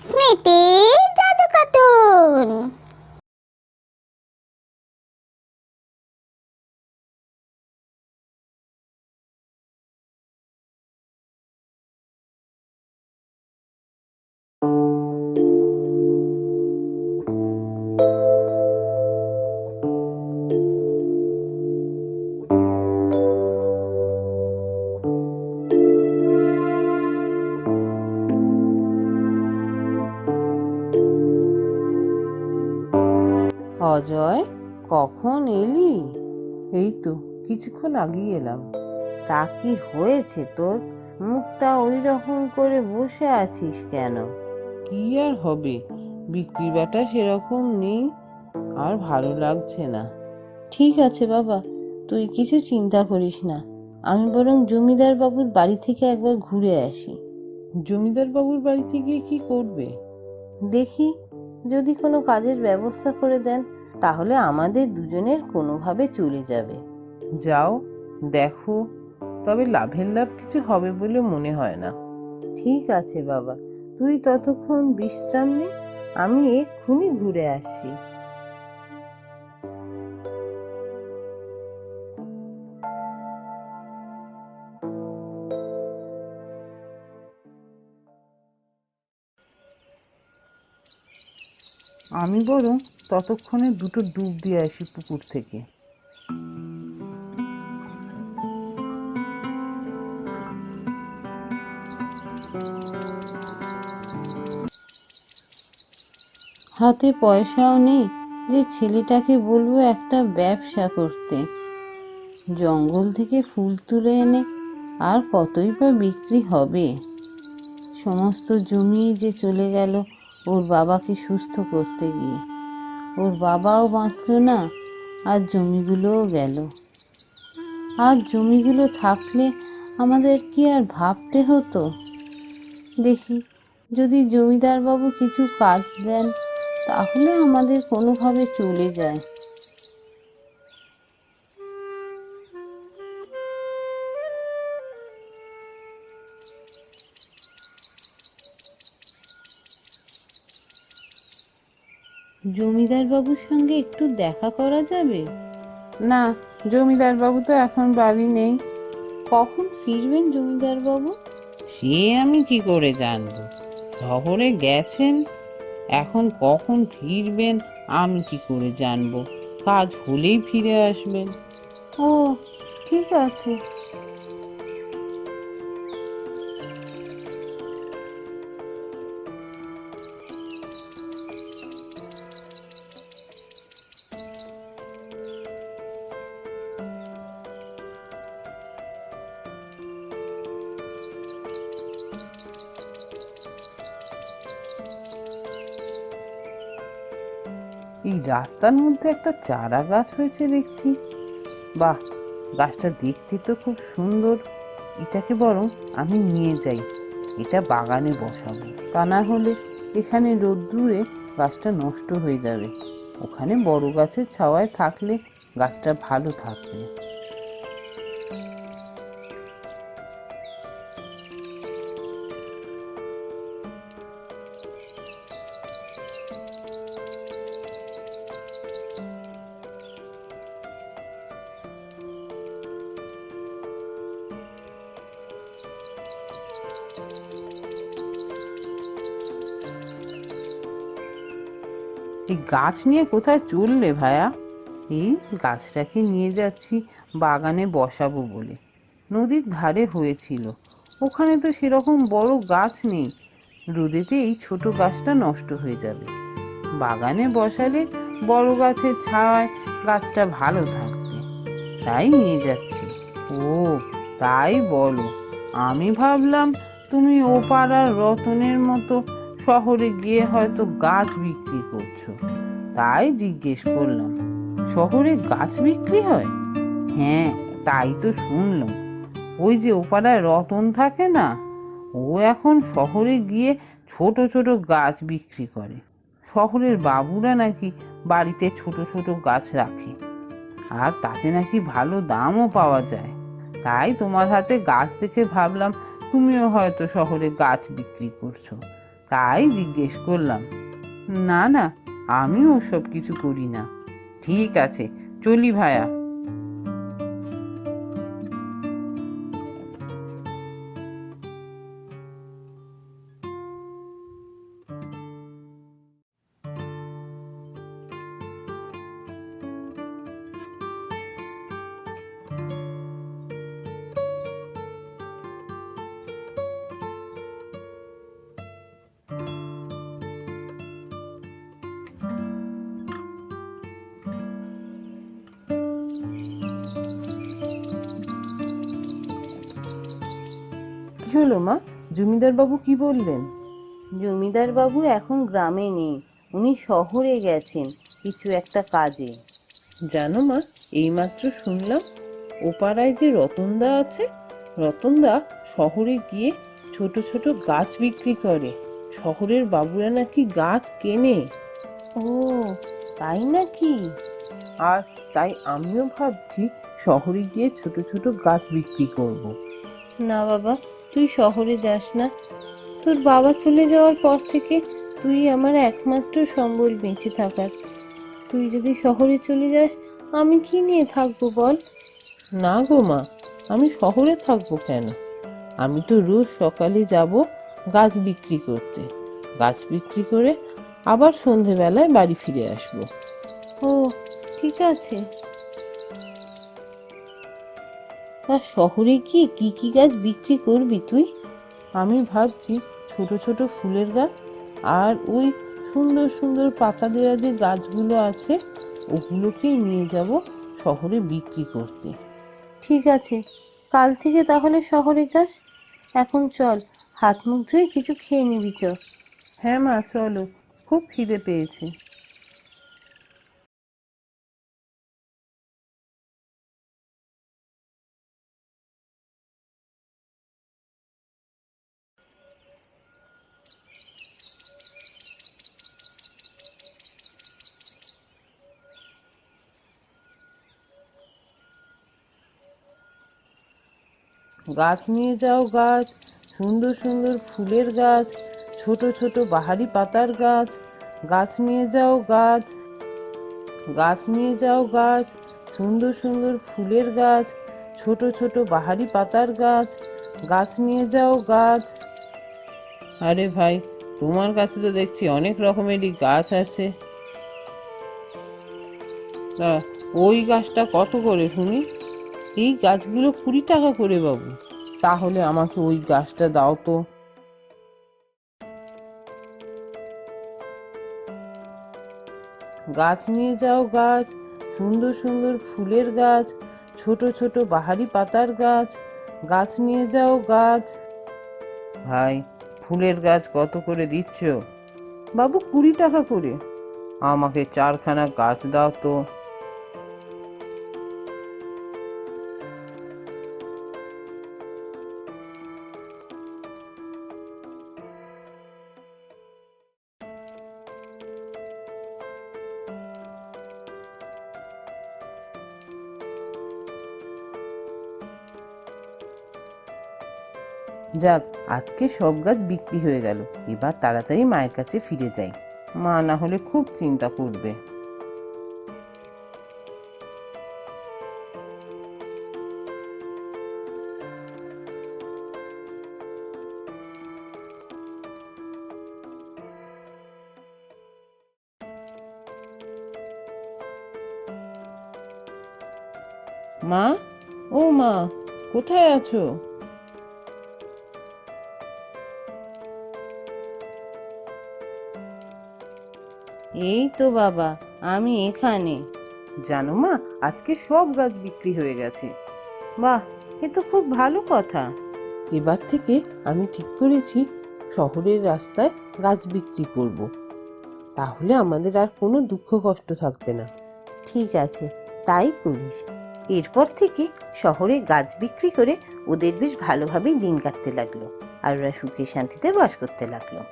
স্মৃতি জাদু কার্টুন। অজয়, কখন এলি? এই তো কিছুক্ষণ আগেই এলাম। তা কি হয়েছে তোর? মুখটা ওই রকম করে বসে আছিস কেন? কি আর হবে, বিক্রি বাটা সেরকম নেই, আর ভালো লাগছে না। ঠিক আছে বাবা, তুই কিছু চিন্তা করিস না। আমি বরং জমিদার বাবুর বাড়ি থেকে একবার ঘুরে আসি। জমিদার বাবুর বাড়িতে গিয়ে কি করবে? দেখি, যদি কোনো কাজের ব্যবস্থা করে দেন তাহলে আমাদের দুজনের কোনোভাবে চলে যাবে। যাও, দেখো, তবে লাভের লাভ কিছু হবে বলে মনে হয় না। ঠিক আছে বাবা, তুই ততক্ষণ বিশ্রাম নে, আমি এক্ষুনি ঘুরে আসছি। আমি বরং ততক্ষণে দুটো ডুব দিয়ে আসি পুকুর থেকে। হাতে পয়সাও নেই যে ছেলেটাকে বলবো একটা ব্যবসা করতে। জঙ্গল থেকে ফুল তুলে এনে আর কতই বা বিক্রি হবে। সমস্ত জমি যে চলে গেল ওর বাবাকে সুস্থ করতে গিয়ে। ওর বাবাও বাঁচল না, আর জমিগুলোও গেল। আর জমিগুলো থাকলে আমাদের কি আর ভাবতে হতো? দেখি, যদি জমিদার বাবু কিছু কাজ দেন তাহলে আমাদের কোনোভাবে চলে যায়। জমিদার বাবুর সঙ্গে একটু দেখা করা যাবে? না, জমিদার বাবু তো এখন বাড়ি নেই। কখন ফিরবেন জমিদার বাবু? সে আমি কি করে জানবো? শহরে গেছেন, এখন কখন ফিরবেন আমি কি করে জানবো? কাজ হলেই ফিরে আসবেন। ও, ঠিক আছে। এই রাস্তার মধ্যে একটা চারা গাছ হয়েছে দেখছি। বাহ, গাছটা দেখতে তো খুব সুন্দর। এটাকে বরং আমি নিয়ে যাই, এটা বাগানে বসাবো। তা না হলে এখানে রোদ্দুরে গাছটা নষ্ট হয়ে যাবে। ওখানে বড় গাছের ছাওয়ায় থাকলে গাছটা ভালো থাকবে। এই গাছ নিয়ে কোথায় চললে ভায়া? এই গাছটাকে নিয়ে যাচ্ছি বাগানে বসাবো বলে। নদীর ধারে হয়েছিল, ওখানে তো সেরকম বড় গাছ নেই। রোদেতে এই ছোট গাছটা নষ্ট হয়ে যাবে। বাগানে বসালে বড় গাছের ছায়ায় গাছটা ভালো থাকবে, তাই নিয়ে যাচ্ছি। ও, তাই বলো। আমি ভাবলাম তুমি ও পাড়ার রতনের মতো শহরে গিয়ে হয়তো গাছ বিক্রি করছো, তাই জিজ্ঞেস করলাম। শহরে গাছ বিক্রি হয়? হ্যাঁ, তাই তো শুনলাম। ওই যে ও পাড়ায় রতন থাকে না, ও এখন শহরে গিয়ে ছোট ছোট গাছ বিক্রি করে। শহরের বাবুরা নাকি বাড়িতে ছোট ছোট গাছ রাখে, আর তাতে নাকি ভালো দামও পাওয়া যায়। তাই তোমার হাতে গাছ দেখে ভাবলাম তুমিও হয়তো শহরে গাছ বিক্রি করছো, তাই জিজ্ঞেস করলাম। না না, আমি ওসব কিছু করি না। ঠিক আছে, চলি ভায়া। কি হলো মা, জমিদার বাবু কি বললেন? জমিদার বাবু এখন গ্রামে নেই, উনি শহরে গেছেন কিছু একটা কাজে। জানো মা, এইমাত্র শুনলাম ও পাড়ায় যে রতনদা আছে, রতনদা শহরে গিয়ে ছোট ছোট গাছ বিক্রি করে। শহরের বাবুরা নাকি গাছ কেনে। ও, তাই নাকি? আর তাই আমিও ভাবছি শহরে গিয়ে ছোট ছোট গাছ বিক্রি করব। না বাবা, তুই শহরে যাস না। তোর বাবা চলে যাওয়ার পর থেকে তুই আমার একমাত্র সম্বল বেঁচে থাকার। তুই যদি শহরে চলে যাস, আমি কি নিয়ে থাকবো বল? না গো মা, আমি শহরে থাকবো কেন? আমি তো রোজ সকালে যাব গাছ বিক্রি করতে। গাছ বিক্রি করে আবার সন্ধেবেলায় বাড়ি ফিরে আসবো। ও, ঠিক আছে। আর শহরে গিয়ে কি কি গাছ বিক্রি করবি তুই? আমি ভাবছি ছোট ছোট ফুলের গাছ আর ওই সুন্দর সুন্দর পাতা দেওয়া যে গাছগুলো আছে ওগুলোকেই নিয়ে যাব শহরে বিক্রি করতে। ঠিক আছে, কাল থেকে তাহলে শহরে যাস। এখন চল, হাত মুখ ধুয়ে কিছু খেয়ে নিবি চ। হ্যাঁ মা, চলো, খুব খিদে পেয়েছে। গাছ নিয়ে যাও গাছ, সুন্দর সুন্দর ফুলের গাছ, ছোট ছোট বাহারি পাতার গাছ। গাছ নিয়ে যাও গাছ, গাছ নিয়ে যাও গাছ, সুন্দর সুন্দর ফুলের গাছ, ছোট ছোট বাহারি পাতার গাছ। গাছ নিয়ে যাও গাছ। আরে ভাই, তোমার কাছে তো দেখছি অনেক রকমেরই গাছ আছে। তা ওই গাছটা কত করে শুনি? এই গাছগুলো 20 টাকা করে বাবু। তাহলে আমাকে ওই গাছটা দাও তো। গাছ নিয়ে যাও গাছ, সুন্দর সুন্দর ফুলের গাছ, ছোট ছোট বাহারি পাতার গাছ। গাছ নিয়ে যাও গাছ। ভাই, ফুলের গাছ কত করে দিচ্ছ? বাবু 20 টাকা করে। আমাকে 4খানা গাছ দাও তো। যাক, আজকে সব গাছ বিক্রি হয়ে গেল। এবার তাড়াতাড়ি মায়ের কাছে ফিরে যাই, মা না হলে খুব চিন্তা করবে। মা, ও মা, কোথায় আছো? এই তো বাবা, আমি এখানে। জানো মা, আজকে সব গাছ বিক্রি হয়ে গেছে। বাহ, এ তো খুব ভালো কথা। এবার থেকে আমি ঠিক করেছি শহরের রাস্তায় গাছ বিক্রি করব। তাহলে আমাদের আর কোনো দুঃখ কষ্ট থাকবে না। ঠিক আছে, তাই করিস। এরপর থেকে শহরে গাছ বিক্রি করে ওদের বেশ ভালোভাবেই দিন কাটতে লাগলো, আর ওরা সুখে শান্তিতে বাস করতে লাগলো।